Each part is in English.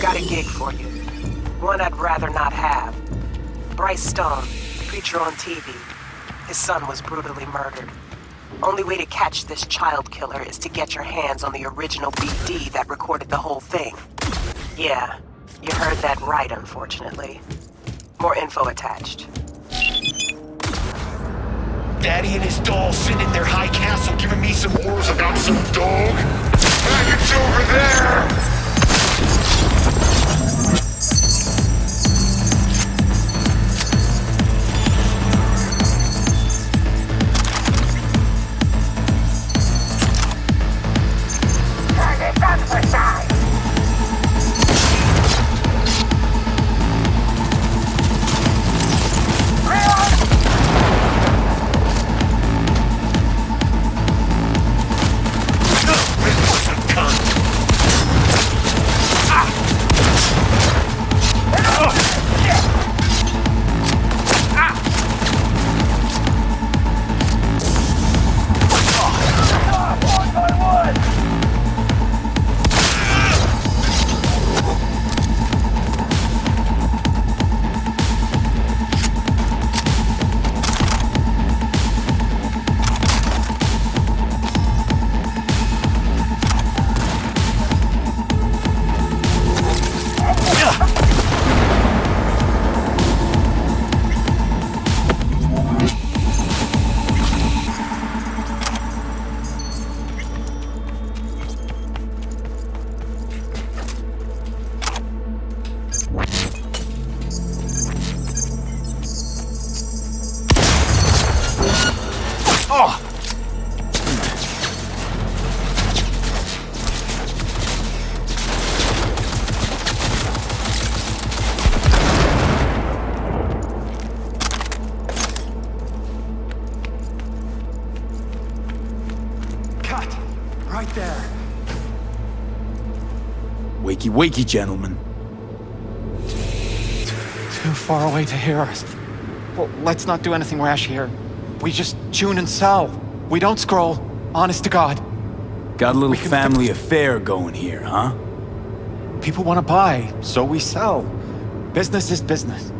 Got a gig for you. One I'd rather not have. Bryce Stone, preacher on TV. His son was brutally murdered. Only way to catch this child killer is to get your hands on the original BD that recorded the whole thing. Yeah, you heard that right, unfortunately. More info attached. Daddy and his doll sitting in their high castle giving me some orders about some dog? It's over there! Wakey, gentlemen. Too far away to hear us. Well, let's not do anything rash here. We just tune and sell. We don't scroll. Honest to God. Got a little family affair going here, huh? People want to buy, so we sell. Business is business.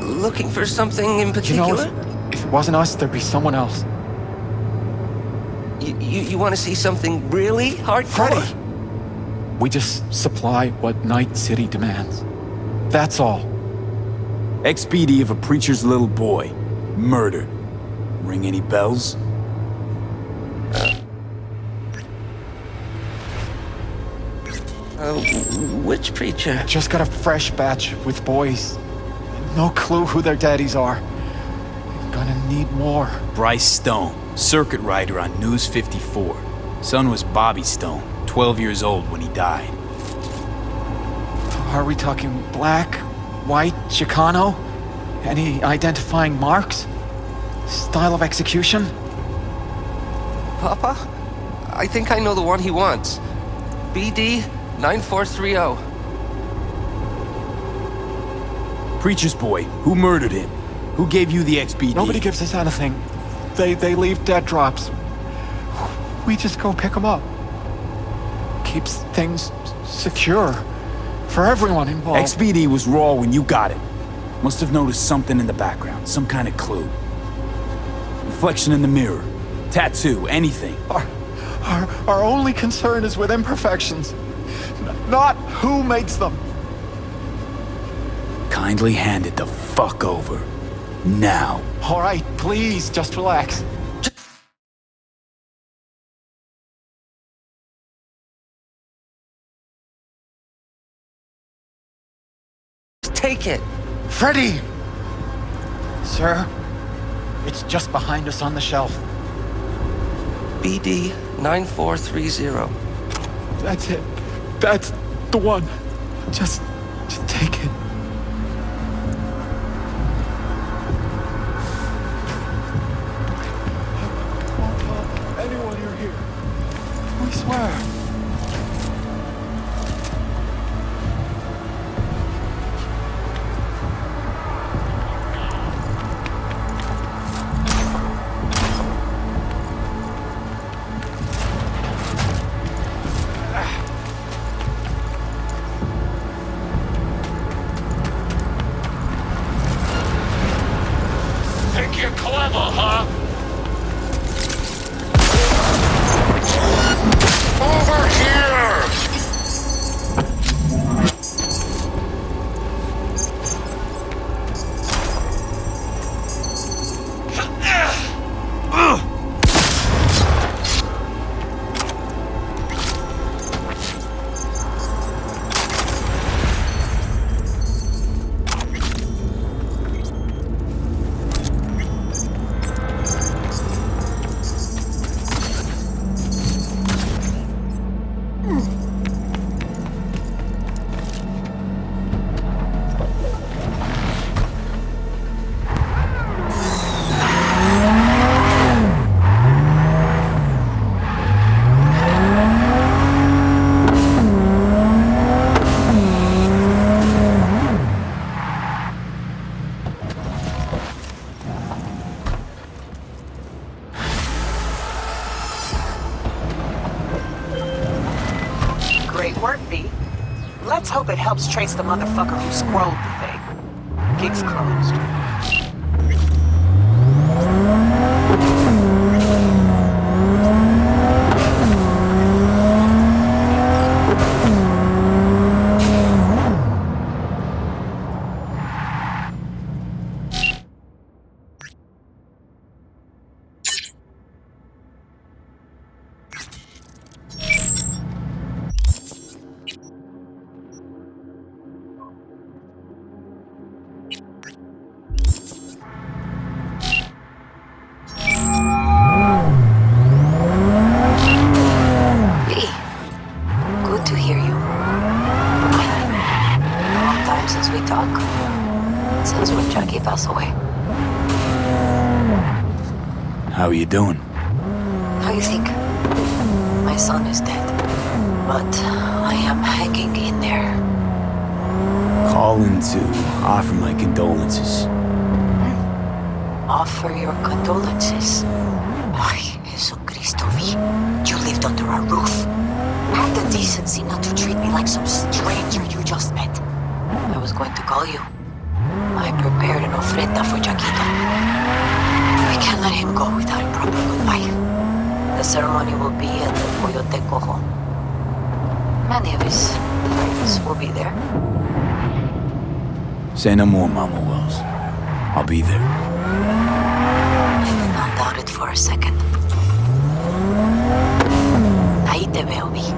Looking for something in You particular? know, if it wasn't us, there'd be someone else. You want to see something really hardcore? Freddy! We just supply what Night City demands. That's all. XPD of a preacher's little boy. Murdered. Ring any bells? Which preacher? Just got a fresh batch with boys. No clue who their daddies are. Gonna need more. Bryce Stone, circuit rider on News 54. Son was Bobby Stone, 12 years old when he died. Are we talking black, white, Chicano? Any identifying marks? Style of execution? Papa? I think I know the one he wants. BD 9430. Preacher's boy, who murdered him? Who gave you the XPD? Nobody gives us anything. They leave dead drops. We just go pick them up. Keeps things secure for everyone involved. XPD was raw when you got it. Must have noticed something in the background, some kind of clue. Reflection in the mirror, tattoo, anything. Our only concern is with imperfections, not who makes them. Kindly hand it the fuck over. Now. All right, please, just relax. Take it. Freddy! Sir, it's just behind us on the shelf. BD 9430. That's it. That's the one. Just take it. Won't tell anyone you're here. We swear. Think you're clever, huh? Over here! Great work, B. Let's hope it helps trace the motherfucker who scrolled the thing. Gig's closed. Good to hear you. Long time since we talk. Since when Jackie passed away. How are you doing? How you think? My son is dead. but I am hanging in there. Calling to offer my condolences. Offer your condolences. Ay, Jesucristo, V. You lived under our roof. Have the decency not to treat me like some stranger you just met. I was going to call you. I prepared an ofrenda for Jaquito. I can't let him go without a proper goodbye. The ceremony will be at the Coyote Cojo. Many of his friends will be there. Say no more, Mama Wells. I'll be there. I did not doubt it for a second. Ahí te veo, Vi.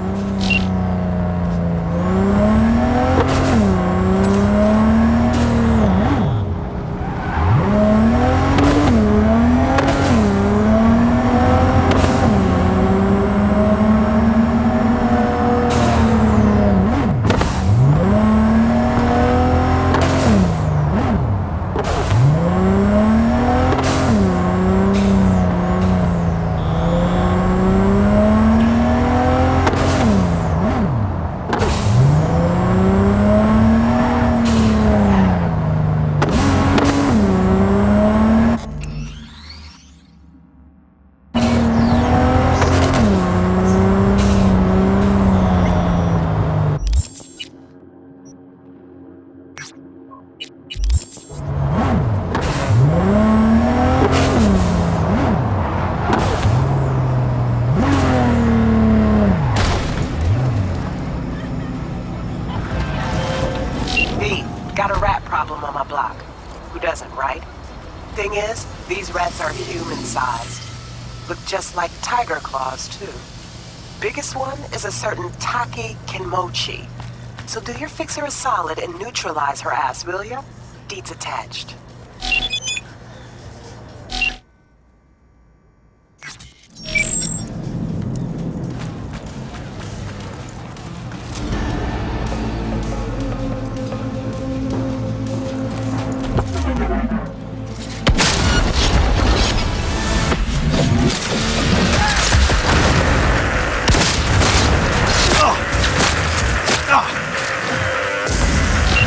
Got a rat problem on my block. Who doesn't, right? Thing is, these rats are human-sized. Look just like tiger claws, too. Biggest one is a certain Taki Kinmochi. So do your fixer a solid and neutralize her ass, will ya? Deeds attached.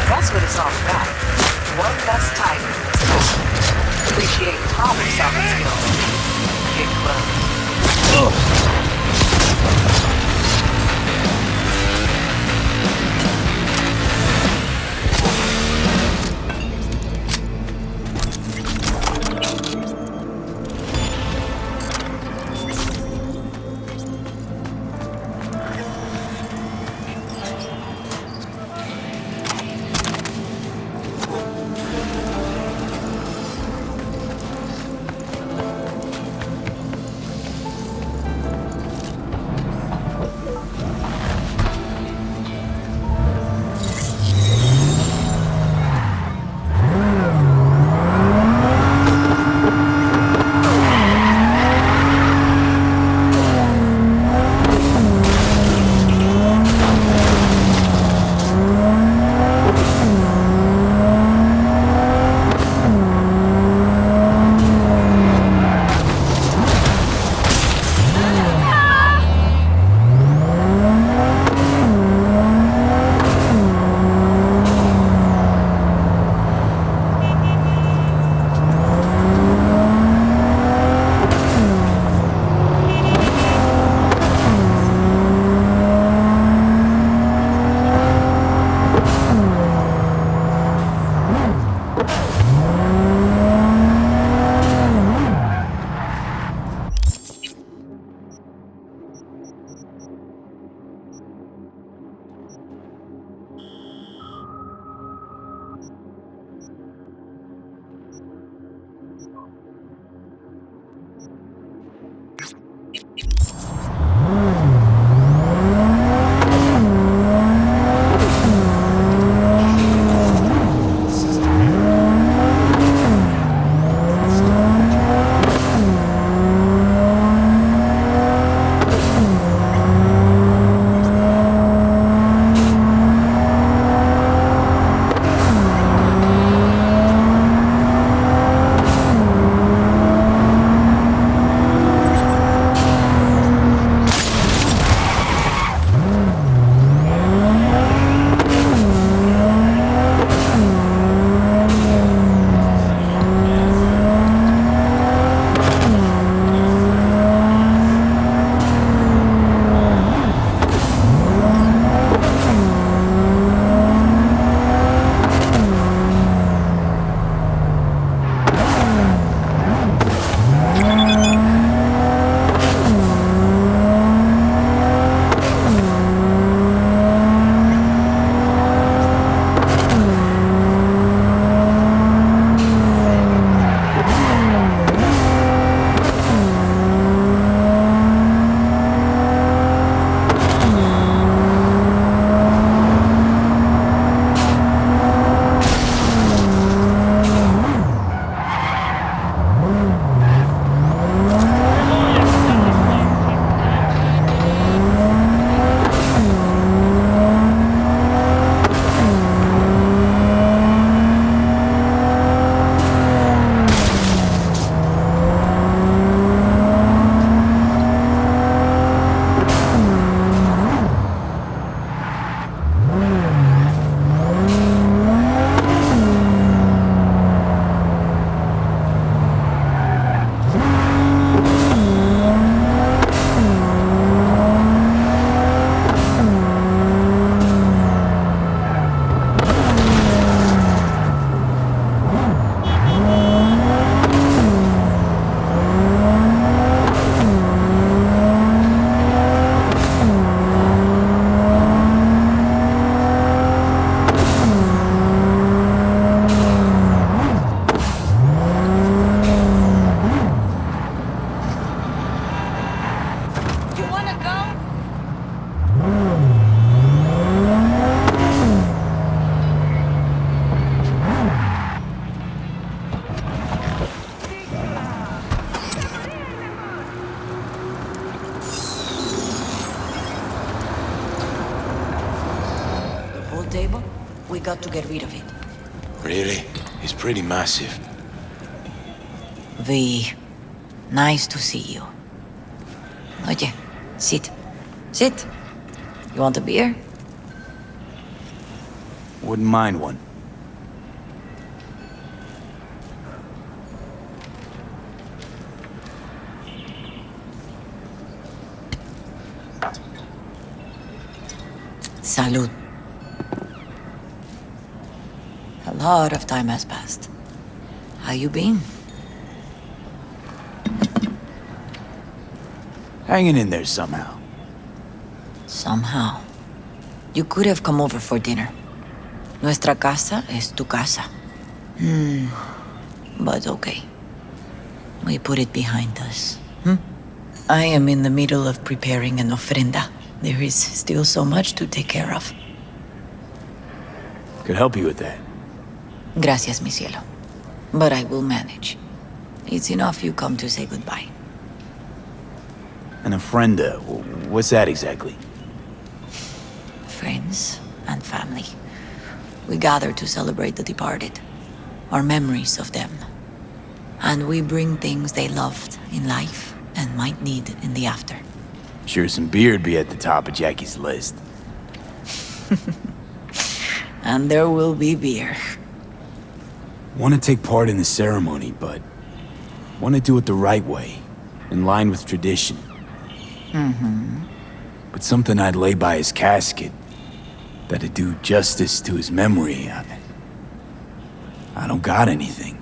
That's what it's all about. One less tiger in this town. Appreciate problem-solving skills. Get close. table, we got to get rid of it. Really? He's pretty massive. V, nice to see you. Oye, sit. Sit. You want a beer? Wouldn't mind one. Salud. A lot of time has passed. How you been? Hanging in there somehow. Somehow. You could have come over for dinner. Nuestra casa es tu casa. But okay. We put it behind us. I am in the middle of preparing an ofrenda. There is still so much to take care of. Could help you with that. Gracias, mi cielo. But I will manage. It's enough you come to say goodbye. An ofrenda, what's that exactly? Friends and family. We gather to celebrate the departed, our memories of them. And we bring things they loved in life and might need in the after. Sure some beer'd be at the top of Jackie's list. And there will be beer. Want to take part in the ceremony, but want to do it the right way, in line with tradition. But something I'd lay by his casket that'd do justice to his memory. I don't got anything.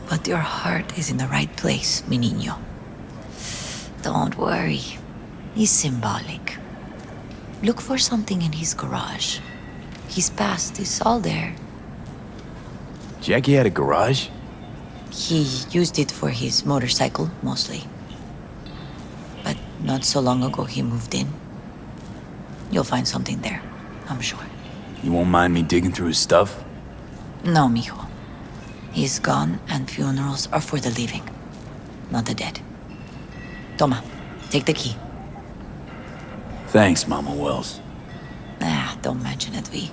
But your heart is in the right place, mi niño. Don't worry. He's symbolic. Look for something in his garage. His past is all there. Jackie had a garage? He used it for his motorcycle, mostly. But not so long ago he moved in. You'll find something there, I'm sure. You won't mind me digging through his stuff? No, mijo. He's gone and funerals are for the living, not the dead. Toma, take the key. Thanks, Mama Wells. Don't mention it, V.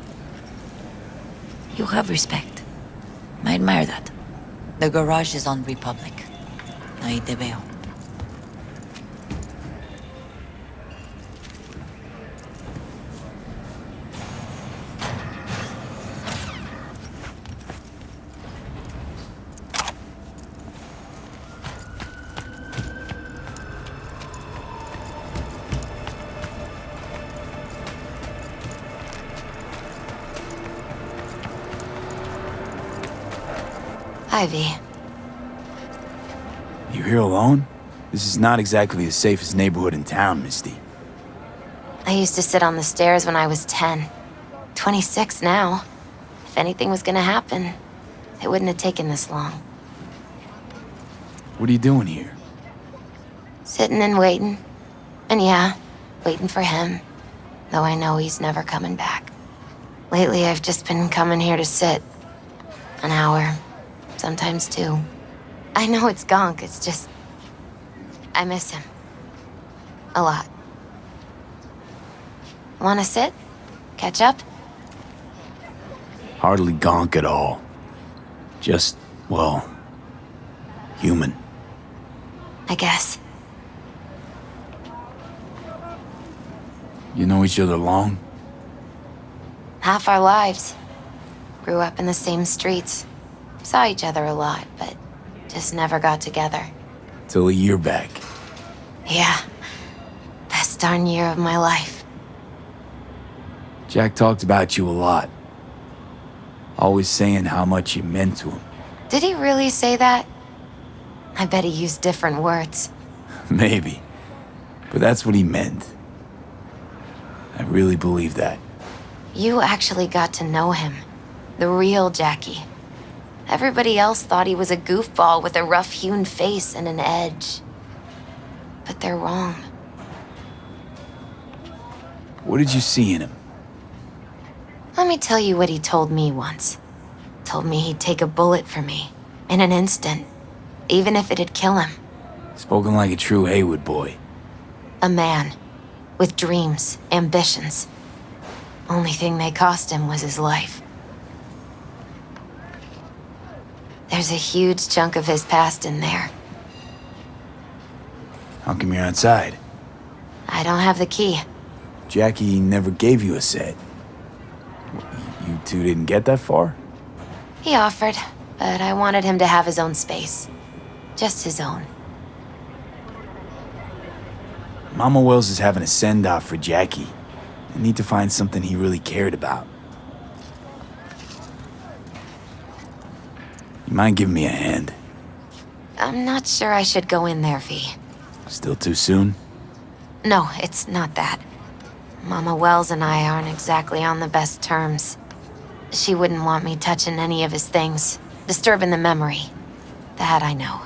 You have respect. I admire that. The garage is on Republic. Ahí te veo. Ivy. You here alone? This is not exactly the safest neighborhood in town, Misty. I used to sit on the stairs when I was 10. 26 now. If anything was gonna happen, it wouldn't have taken this long. What are you doing here? Sitting and waiting. And yeah, waiting for him. Though I know he's never coming back. Lately, I've just been coming here to sit. An hour. Sometimes 2. I know it's gonk, it's just... I miss him. A lot. Wanna sit? Catch up? Hardly gonk at all. Just, well, human. I guess. You know each other long? Half our lives. Grew up in the same streets. Saw each other a lot, but just never got together. Till a year back. Yeah. Best darn year of my life. Jack talked about you a lot. Always saying how much you meant to him. Did he really say that? I bet he used different words. Maybe. But that's what he meant. I really believe that. You actually got to know him. The real Jackie. Everybody else thought he was a goofball with a rough-hewn face and an edge. But they're wrong. What did you see in him? Let me tell you what he told me once. Told me he'd take a bullet for me, in an instant, even if it'd kill him. Spoken like a true Haywood boy. A man, with dreams, ambitions. Only thing they cost him was his life. There's a huge chunk of his past in there. How come you're outside? I don't have the key. Jackie never gave you a set. You two didn't get that far? He offered, but I wanted him to have his own space. Just his own. Mama Wells is having a send-off for Jackie. I need to find something he really cared about. You mind giving me a hand? I'm not sure I should go in there, V. Still too soon? No, it's not that. Mama Wells and I aren't exactly on the best terms. She wouldn't want me touching any of his things, disturbing the memory. That I know.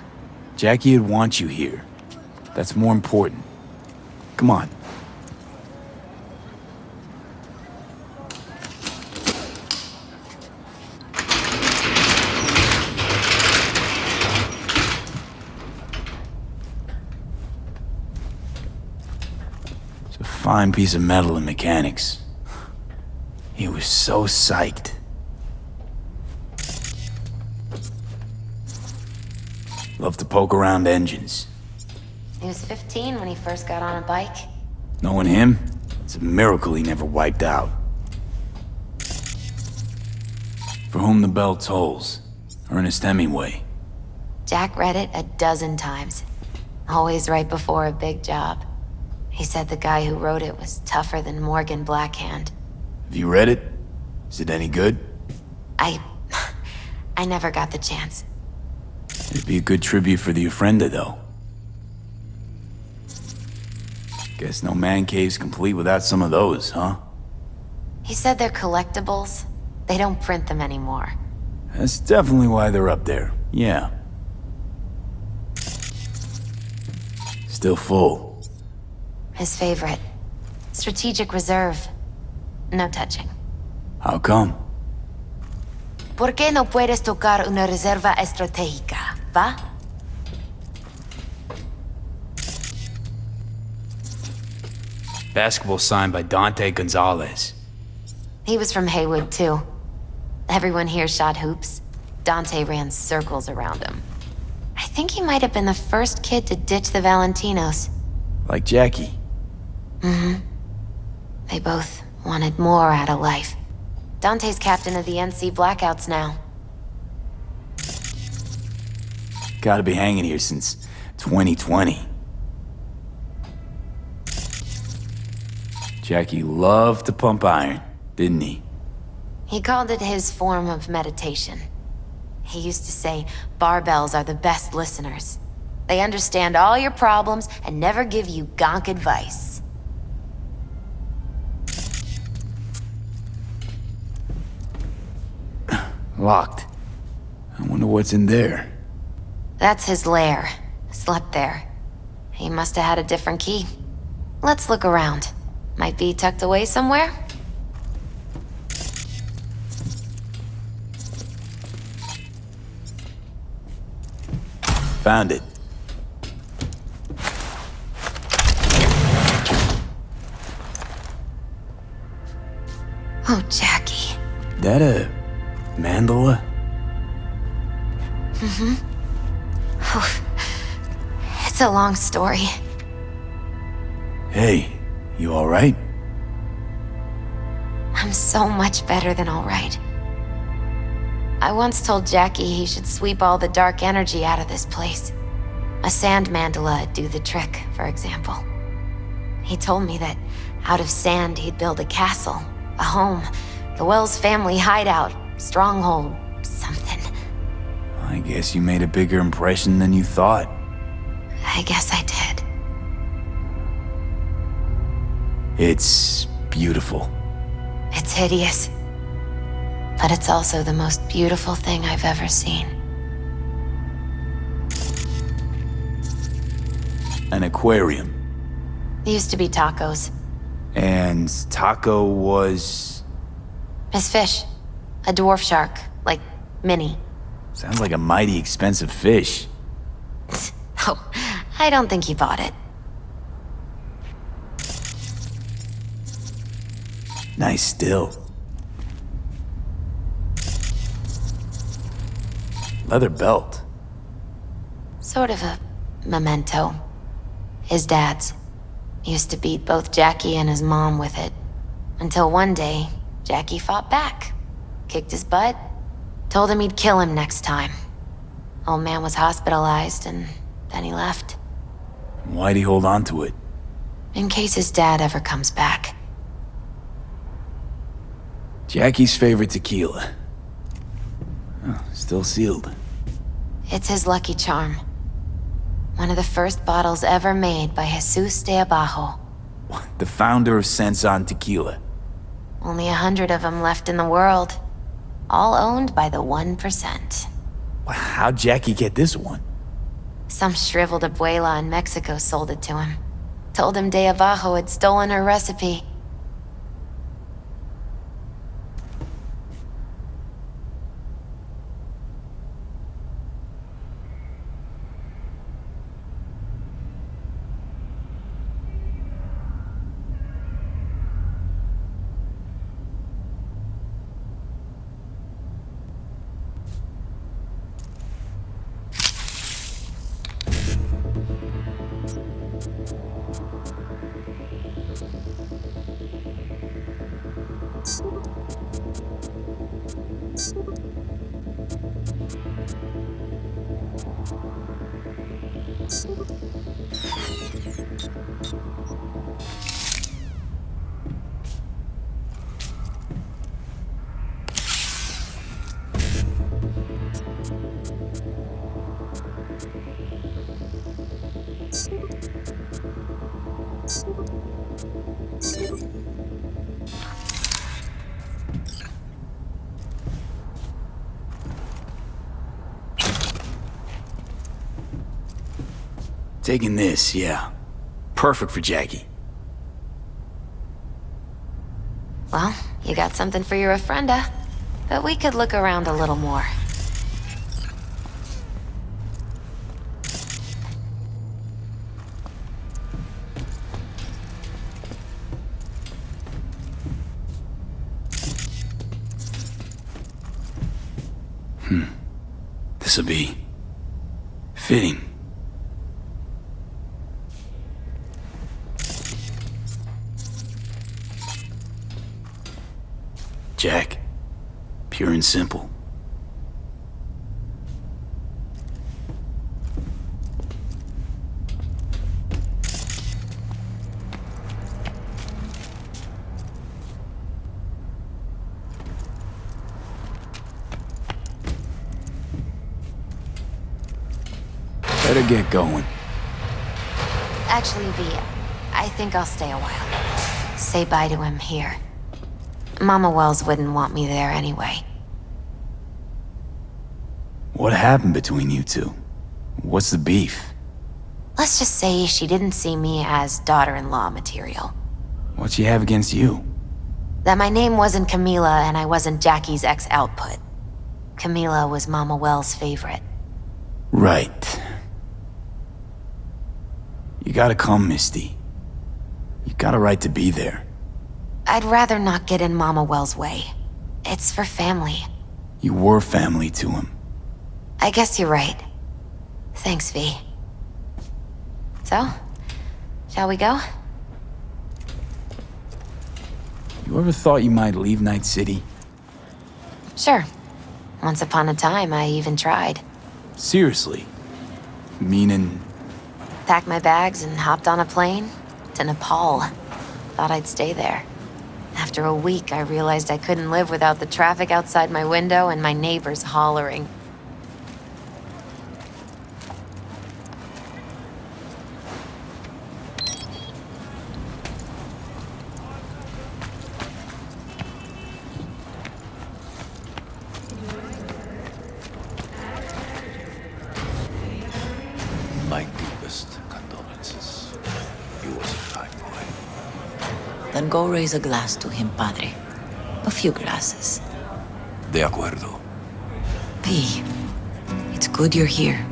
Jackie would want you here. That's more important. Come on. It's a fine piece of metal in mechanics. He was so psyched. Love to poke around engines. He was 15 when he first got on a bike. Knowing him, it's a miracle he never wiped out. For whom the bell tolls. Ernest Hemingway. Jack read it a dozen times. Always right before a big job. He said the guy who wrote it was tougher than Morgan Blackhand. Have you read it? Is it any good? I never got the chance. It'd be a good tribute for the Ofrenda, though. Guess no man cave's complete without some of those, huh? He said they're collectibles. They don't print them anymore. That's definitely why they're up there, yeah. Still full. His favorite. Strategic Reserve. No touching. How come? ¿Por qué no puedes tocar una reserva estratégica, va? Basketball signed by Dante Gonzalez. He was from Haywood, too. Everyone here shot hoops. Dante ran circles around him. I think he might have been the first kid to ditch the Valentinos. Like Jackie. Mm-hmm. They both wanted more out of life. Dante's captain of the NC Blackouts now. Gotta be hanging here since 2020. Jackie loved to pump iron, didn't he? He called it his form of meditation. He used to say barbells are the best listeners. They understand all your problems and never give you gonk advice. Locked. I wonder what's in there. That's his lair. Slept there. He must have had a different key. Let's look around. Might be tucked away somewhere? Found it. Oh, Jackie. That a mandala? Mm-hmm. It's a long story. Hey, you alright? I'm so much better than alright. I once told Jackie he should sweep all the dark energy out of this place. A sand mandala'd do the trick, for example. He told me that out of sand he'd build a castle, a home, the Wells family hideout, stronghold, something. I guess you made a bigger impression than you thought. I guess I did. It's beautiful. It's hideous. But it's also the most beautiful thing I've ever seen. An aquarium. Used to be Taco's. And Taco was... His fish. A dwarf shark. Like, mini. Sounds like a mighty expensive fish. Oh, I don't think he bought it. Nice still. Leather belt. Sort of a memento. His dad's. Used to beat both Jackie and his mom with it. Until one day, Jackie fought back. Kicked his butt. Told him he'd kill him next time. Old man was hospitalized, and then he left. Why'd he hold on to it? In case his dad ever comes back. Jackie's favorite tequila. Oh, still sealed. It's his lucky charm. One of the first bottles ever made by Jesus de Abajo. The founder of Sensan Tequila. Only 100 of them left in the world. All owned by the 1%. How'd Jackie get this one? Some shriveled abuela in Mexico sold it to him. Told him de Abajo had stolen her recipe. Taking this, yeah. Perfect for Jackie. Well, you got something for your ofrenda. But we could look around a little more. This'll be fitting. Jack, pure and simple. Better get going. Actually, V, I think I'll stay a while. Say bye to him here. Mama Wells wouldn't want me there anyway. What happened between you two? What's the beef? Let's just say she didn't see me as daughter-in-law material. What she have against you? That my name wasn't Camila and I wasn't Jackie's ex-output. Camila was Mama Wells' favorite. Right. You gotta come, Misty. You got a right to be there. I'd rather not get in Mama Wells' way. It's for family. You were family to him. I guess you're right. Thanks, V. So, shall we go? You ever thought you might leave Night City? Sure. Once upon a time, I even tried. Seriously? Meaning... Packed my bags and hopped on a plane to Nepal. Thought I'd stay there. After a week, I realized I couldn't live without the traffic outside my window and my neighbors hollering. My deepest condolences. He was a fine boy. Then go raise a glass to him, Padre. A few glasses. De acuerdo. V, it's good you're here.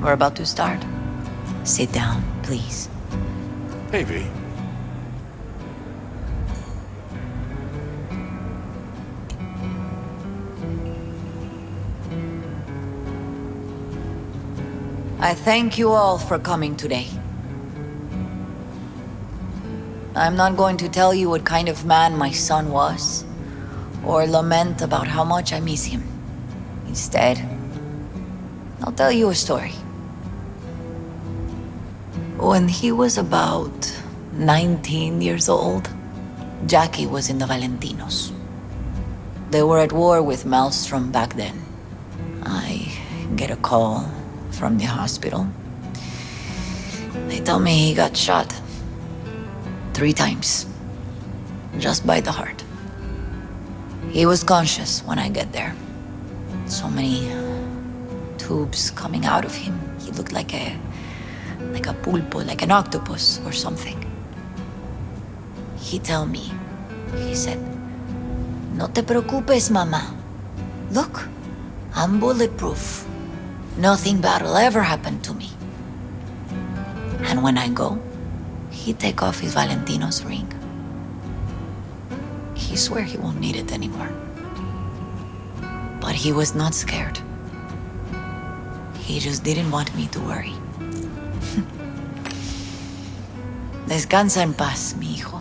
We're about to start. Sit down, please. Hey, V. I thank you all for coming today. I'm not going to tell you what kind of man my son was, or lament about how much I miss him. Instead, I'll tell you a story. When he was about 19 years old, Jackie was in the Valentinos. They were at war with Maelstrom back then. I get a call from the hospital. They tell me he got shot 3 times, just by the heart. He was conscious when I get there. So many tubes coming out of him. He looked like a pulpo, like an octopus or something. He tell me, he said, "No te preocupes, mama. Look, I'm bulletproof. Nothing bad will ever happen to me." And when I go, he take off his Valentino's ring. He swear he won't need it anymore. But he was not scared. He just didn't want me to worry. Descansa en paz, mi hijo.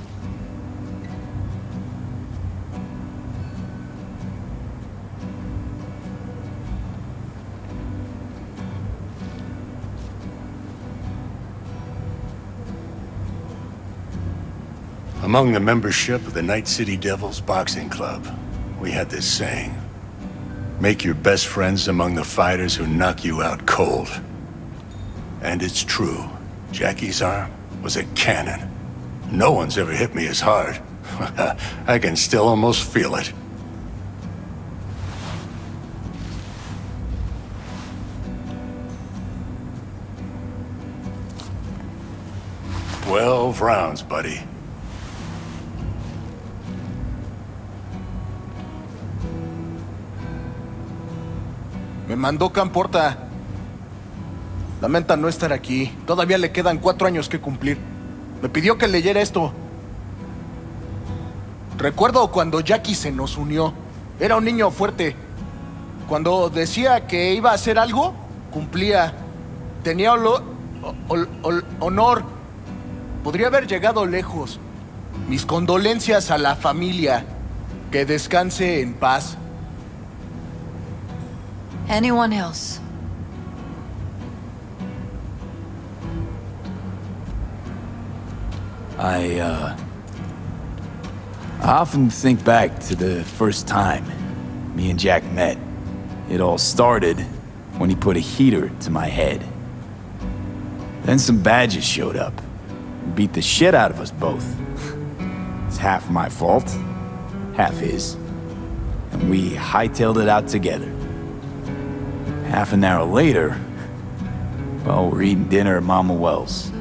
Among the membership of the Night City Devils Boxing Club, we had this saying: make your best friends among the fighters who knock you out cold. And it's true. Jackie's arm was a cannon. No one's ever hit me as hard. I can still almost feel it. "12 rounds, buddy." Me mandó Camporta. Lamenta no estar aquí. Todavía le quedan 4 años que cumplir. Me pidió que leyera esto. Recuerdo cuando Jackie se nos unió. Era un niño fuerte. Cuando decía que iba a hacer algo, cumplía. Tenía honor. Podría haber llegado lejos. Mis condolencias a la familia. Que descanse en paz. Anyone else? I often think back to the first time me and Jack met. It all started when he put a heater to my head. Then some badges showed up and beat the shit out of us both. It's half my fault, half his. And we hightailed it out together. Half an hour later, well, we're eating dinner at Mama Wells.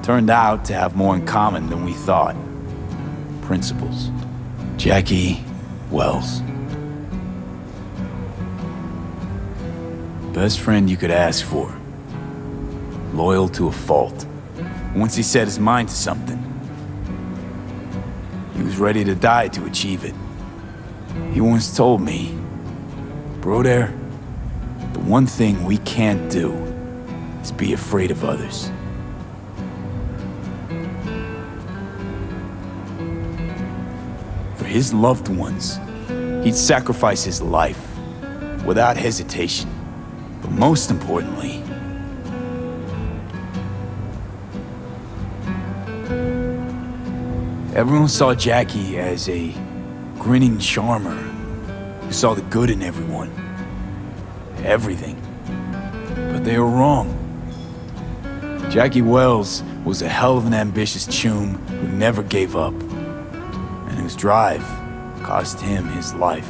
Turned out to have more in common than we thought. Principles. Jackie Wells. Best friend you could ask for. Loyal to a fault. Once he set his mind to something, he was ready to die to achieve it. He once told me, "Broder, the one thing we can't do is be afraid of others." For his loved ones, he'd sacrifice his life without hesitation. But most importantly, everyone saw Jackie as a grinning charmer who saw the good in everyone. Everything. But they were wrong. Jackie Wells was a hell of an ambitious choom who never gave up, and whose drive cost him his life.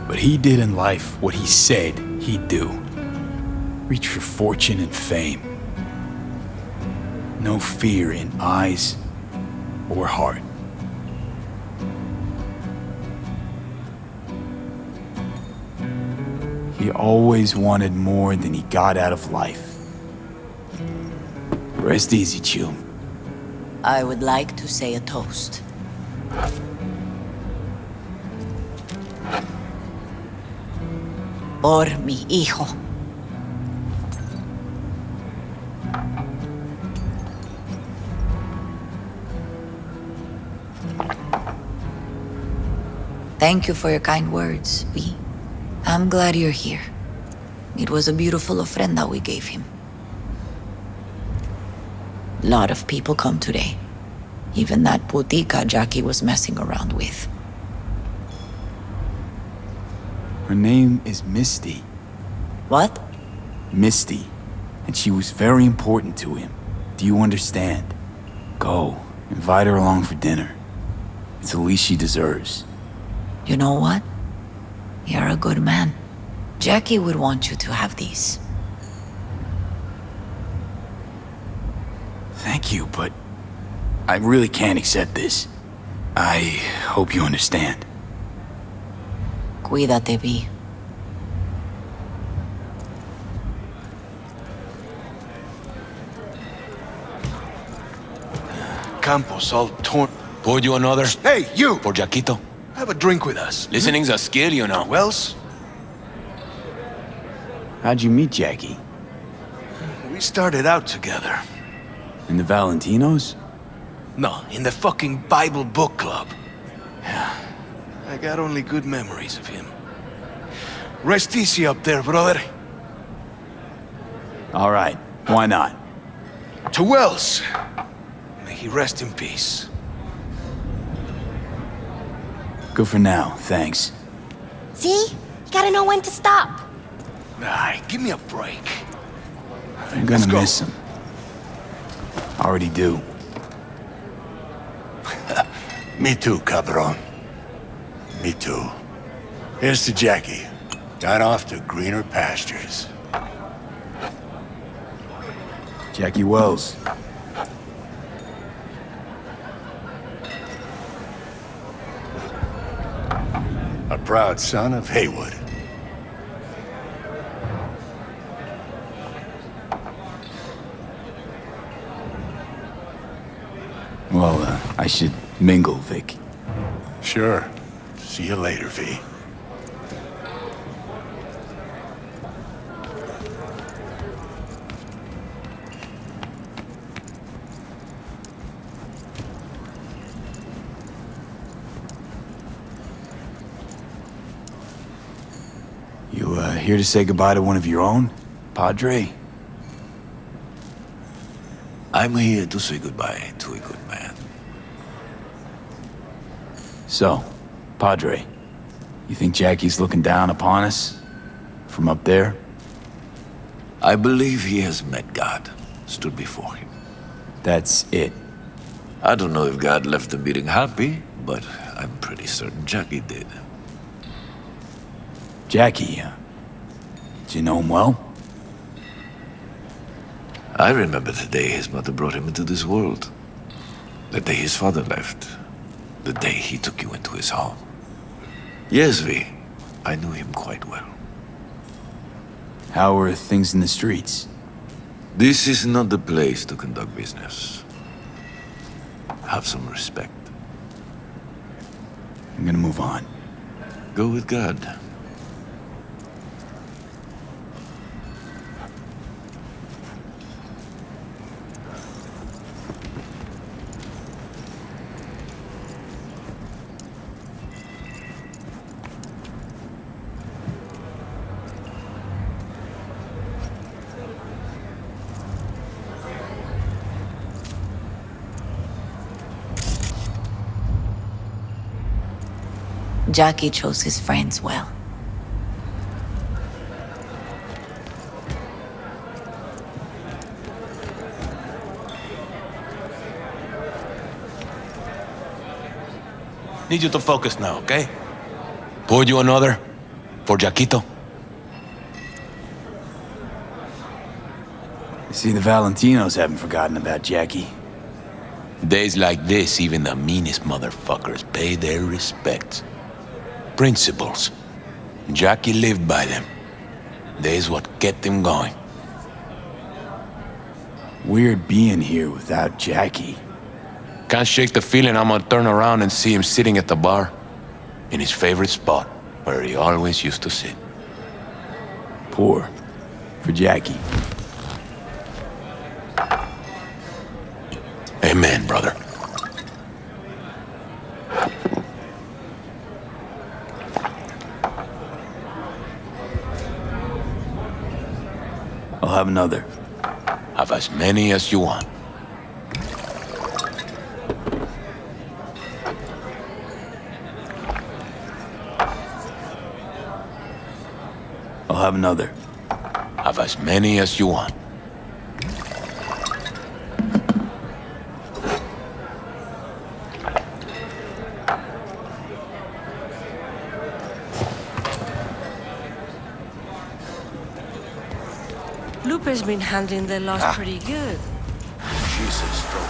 But he did in life what he said he'd do. Reach for fortune and fame. No fear in eyes or heart. He always wanted more than he got out of life. Rest easy, Chum. I would like to say a toast. Por mi hijo. Thank you for your kind words, V. I'm glad you're here. It was a beautiful ofrenda we gave him. Lot of people come today. Even that putica Jackie was messing around with. Her name is Misty. What? Misty. And she was very important to him. Do you understand? Go. Invite her along for dinner. It's the least she deserves. You know what? You're a good man. Jackie would want you to have these. Thank you, but I really can't accept this. I hope you understand. Cuídate, V. Campos all torn. Pour you another? Hey, you! For Jaquito. Have a drink with us. Listening's a skill, you know. Wells? How'd you meet Jackie? We started out together. In the Valentinos? No, in the fucking Bible book club. Yeah, I got only good memories of him. Rest easy up there, brother. All right, why not? To Wells. May he rest in peace. Good for now, thanks. See? You gotta know when to stop. Ay, give me a break. I'm gonna miss him. Already do. Me too, cabron. Me too. Here's to Jackie. Got off to greener pastures. Jackie Wells. A proud son of Haywood. Well, I should mingle, Vic. Sure. See you later, V. You, here to say goodbye to one of your own, Padre? I'm here to say goodbye to a good man. So, Padre, you think Jackie's looking down upon us? From up there? I believe he has met God, stood before him. That's it. I don't know if God left the meeting happy, but I'm pretty certain Jackie did. Jackie, did you know him well? I remember the day his mother brought him into this world. The day his father left. The day he took you into his home. Yes, V. I knew him quite well. How are things in the streets? This is not the place to conduct business. Have some respect. I'm gonna move on. Go with God. Jackie chose his friends well. Need you to focus now, okay? Pour you another? For Jaquito? You see, the Valentinos haven't forgotten about Jackie. Days like this, even the meanest motherfuckers pay their respects. Principles. Jackie lived by them. They's what kept him going. Weird being here without Jackie. Can't shake the feeling I'm gonna turn around and see him sitting at the bar. In his favorite spot, where he always used to sit. Poor. For Jackie. Amen, brother. I'll have another. Have as many as you want. I'll have another. Have as many as you want. Lupe's been handling their loss pretty good. Jesus, stroke.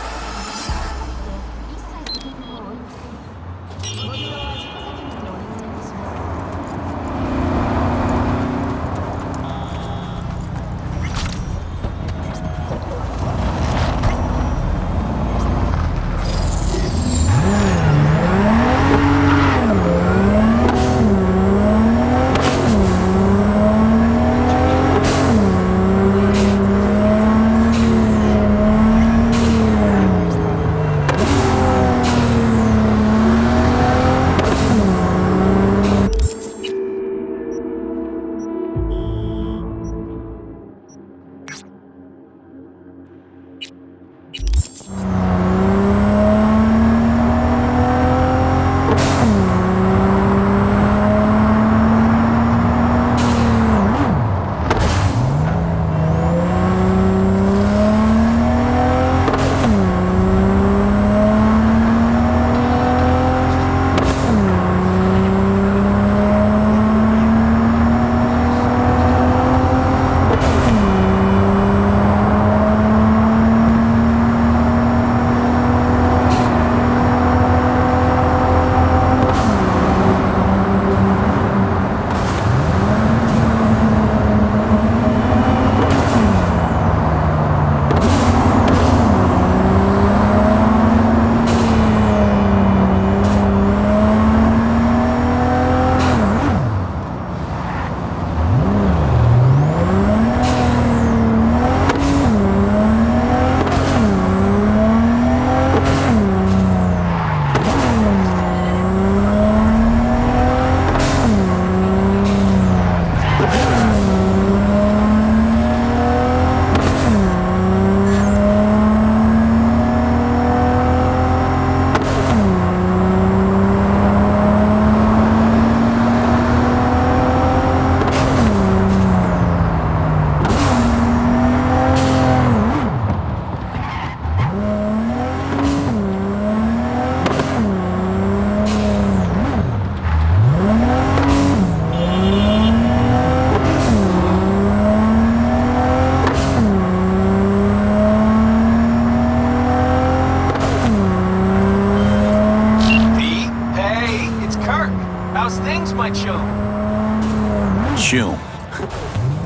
Chum.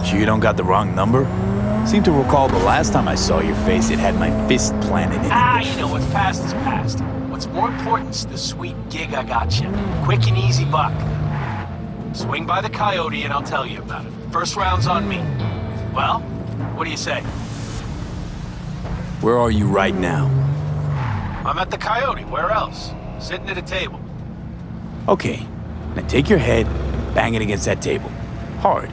Sure you don't got the wrong number? Seem to recall the last time I saw your face, it had my fist planted in it. You know what's past is past. What's more important is the sweet gig I got you. Quick and easy buck. Swing by the Coyote and I'll tell you about it. First round's on me. Well, what do you say? Where are you right now? I'm at the Coyote. Where else? Sitting at a table. Okay, now take your head and bang it against that table. Hard.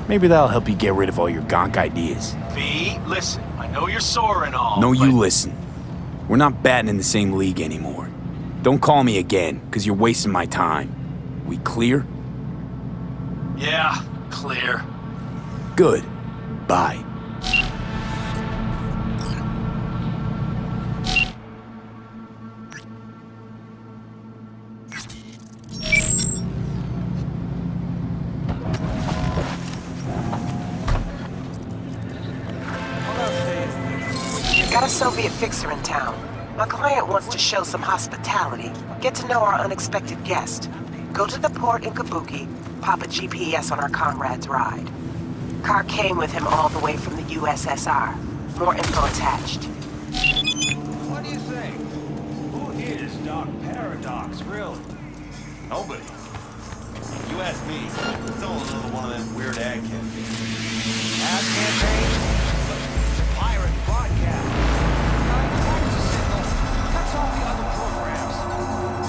Maybe that'll help you get rid of all your gonk ideas. V, listen, I know you're sore and all, No, but... you listen. We're not batting in the same league anymore. Don't call me again, because you're wasting my time. We clear? Yeah, clear. Good. Bye. Got a Soviet fixer in town. My client wants to show some hospitality, get to know our unexpected guest. Go to the port in Kabuki, pop a GPS on our comrade's ride. Car came with him all the way from the USSR. More info attached. What do you think? Who is Doc Paradox, really? Nobody. You ask me, it's all another one of them weird ad campaigns. Ad campaign? Pirate broadcast. Cuts off the other programs.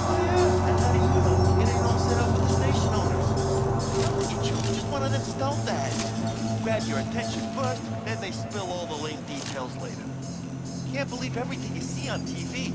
Oh yeah, and how do you get it all set up with the station owners? Just one of them stole that. Grab your attention first, then Can't believe everything you see on TV.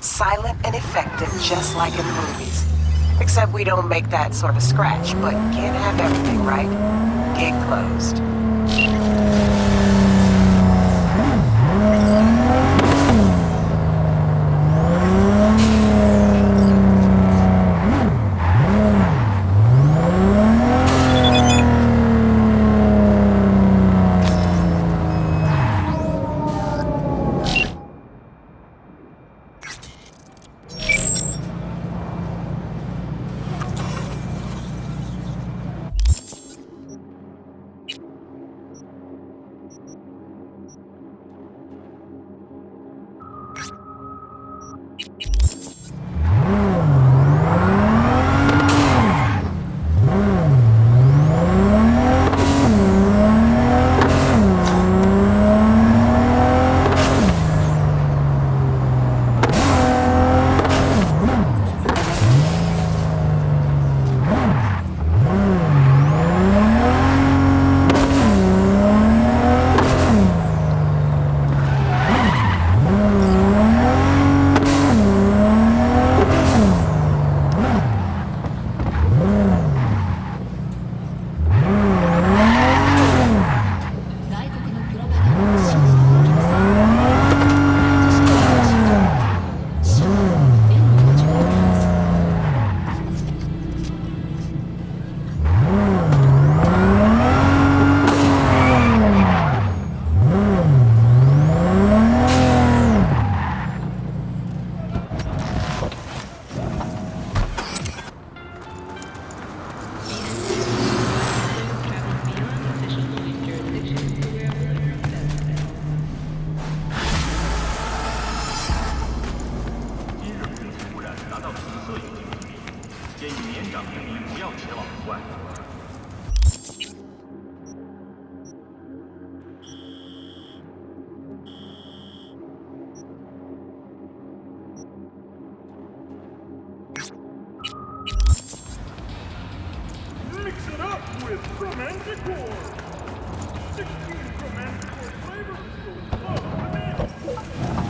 Silent and effective, just like in the movies. Except we don't make that sort of scratch, but can't have everything, right? Gig closed. Mix it up with Romanticor. 16 Romanticor flavors. Oh,